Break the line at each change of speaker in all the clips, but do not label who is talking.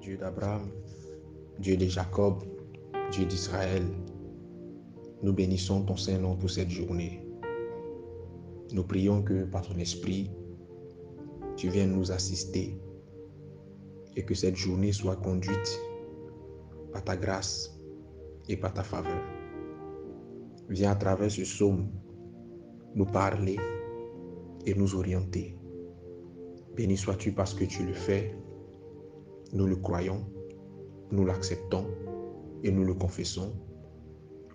Dieu d'Abraham, Dieu de Jacob, Dieu d'Israël, nous bénissons ton Saint-Nom pour cette journée. Nous prions que par ton esprit, tu viennes nous assister et que cette journée soit conduite par ta grâce et par ta faveur. Viens à travers ce psaume nous parler et nous orienter. Béni sois-tu parce que tu le fais. Nous le croyons, nous l'acceptons et nous le confessons.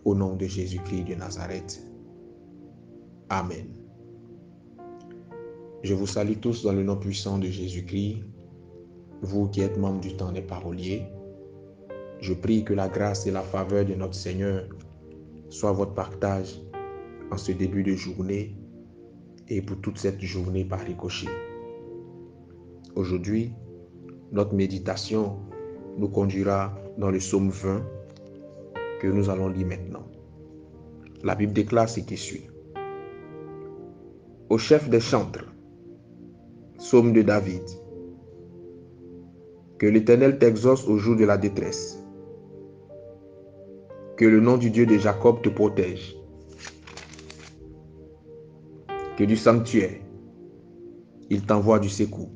Au nom de Jésus-Christ de Nazareth. Amen. Je vous salue tous dans le nom puissant de Jésus-Christ. Vous qui êtes membres du temps des paroliers, je prie que la grâce et la faveur de notre Seigneur soient votre partage en ce début de journée et pour toute cette journée par ricochet. Aujourd'hui, notre méditation nous conduira dans le psaume 20 que nous allons lire maintenant. La Bible déclare ce qui suit. Au chef des chantres, psaume de David. Que l'Éternel t'exauce au jour de la détresse. Que le nom du Dieu de Jacob te protège. Que du sanctuaire, il t'envoie du secours.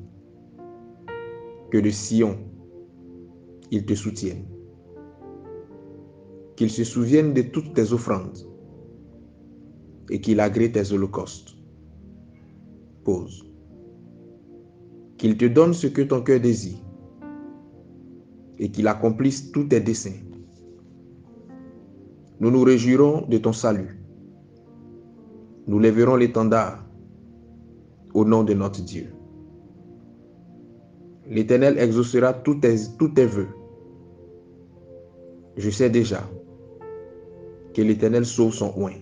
Que de Sion, il te soutienne. Qu'il se souvienne de toutes tes offrandes et qu'il agrée tes holocaustes. Pause. Qu'il te donne ce que ton cœur désire et qu'il accomplisse tous tes desseins. Nous nous réjouirons de ton salut. Nous lèverons l'étendard au nom de notre Dieu. L'Éternel exaucera tous tes vœux. Je sais déjà que l'Éternel sauve son oint.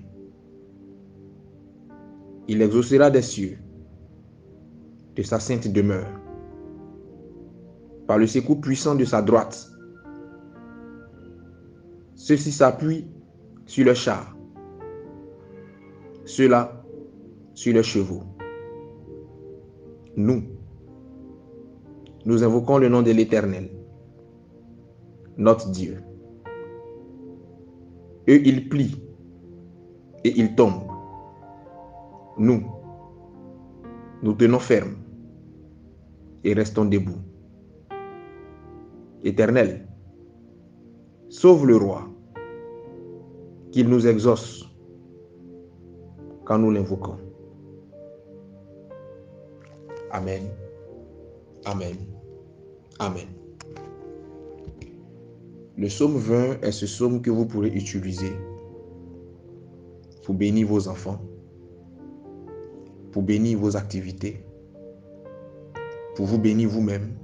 Il exaucera des cieux, de sa sainte demeure, par le secours puissant de sa droite. Ceux-ci s'appuient sur le char, ceux-là sur les chevaux. Nous invoquons le nom de l'Éternel, notre Dieu. Eux, ils plient et ils tombent. Nous tenons ferme et restons debout. Éternel, sauve le roi, qu'il nous exauce quand nous l'invoquons. Amen. Amen. Amen. Le psaume 20 est ce psaume que vous pourrez utiliser pour bénir vos enfants, pour bénir vos activités, pour vous bénir vous-même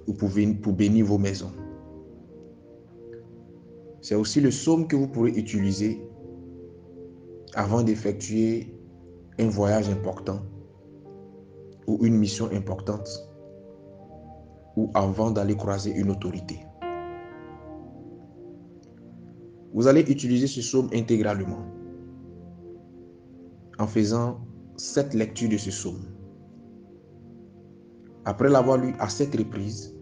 ou pour bénir vos maisons. C'est aussi le psaume que vous pourrez utiliser avant d'effectuer un voyage important ou une mission importante ou avant d'aller croiser une autorité. Vous allez utiliser ce psaume intégralement en faisant 7 lectures de ce psaume. Après l'avoir lu à 7 reprises,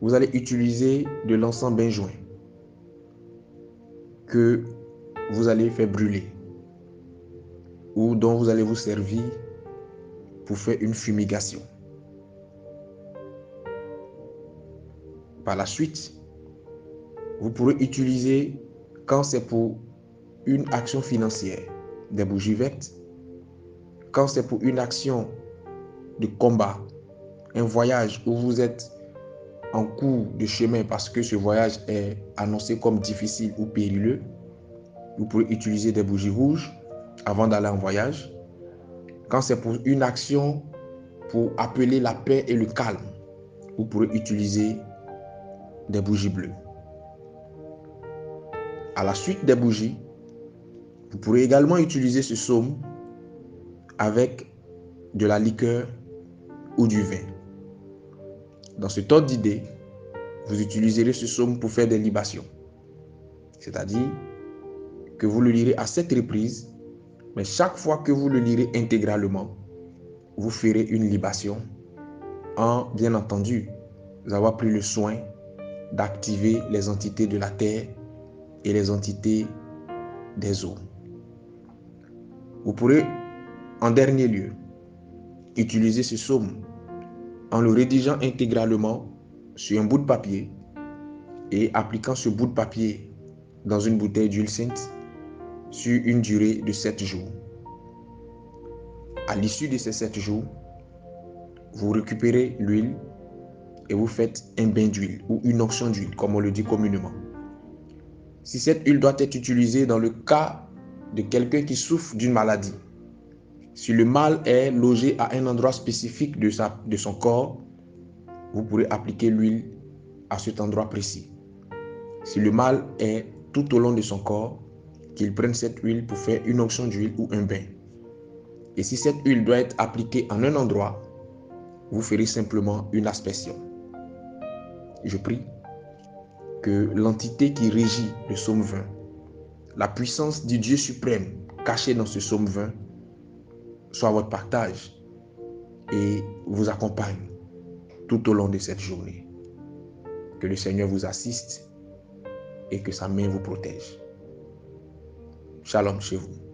vous allez utiliser de l'encens benjoin que vous allez faire brûler ou dont vous allez vous servir pour faire une fumigation. Par la suite, vous pourrez utiliser, quand c'est pour une action financière, des bougies vertes. Quand c'est pour une action de combat, un voyage où vous êtes en cours de chemin parce que ce voyage est annoncé comme difficile ou périlleux, vous pourrez utiliser des bougies rouges avant d'aller en voyage. Quand c'est pour une action pour appeler la paix et le calme, vous pourrez utiliser des bougies bleues. À la suite des bougies, vous pourrez également utiliser ce psaume avec de la liqueur ou du vin. Dans ce ordre d'idée, vous utiliserez ce psaume pour faire des libations. C'est-à-dire que vous le lirez à 7 reprises, mais chaque fois que vous le lirez intégralement, vous ferez une libation en, bien entendu, avoir pris le soin d'activer les entités de la terre et les entités des eaux. Vous pourrez, en dernier lieu, utiliser ce psaume en le rédigeant intégralement sur un bout de papier et appliquant ce bout de papier dans une bouteille d'huile sainte sur une durée de 7 jours. À l'issue de ces 7 jours, vous récupérez l'huile et vous faites un bain d'huile ou une onction d'huile, comme on le dit communément. Si cette huile doit être utilisée dans le cas de quelqu'un qui souffre d'une maladie, si le mal est logé à un endroit spécifique de son corps, vous pourrez appliquer l'huile à cet endroit précis. Si le mal est tout au long de son corps, qu'il prenne cette huile pour faire une onction d'huile ou un bain. Et si cette huile doit être appliquée en un endroit, vous ferez simplement une aspersion. Je prie que l'entité qui régit le psaume 20, la puissance du Dieu suprême cachée dans ce psaume 20, soit votre partage et vous accompagne tout au long de cette journée. Que le Seigneur vous assiste et que sa main vous protège. Shalom chez vous.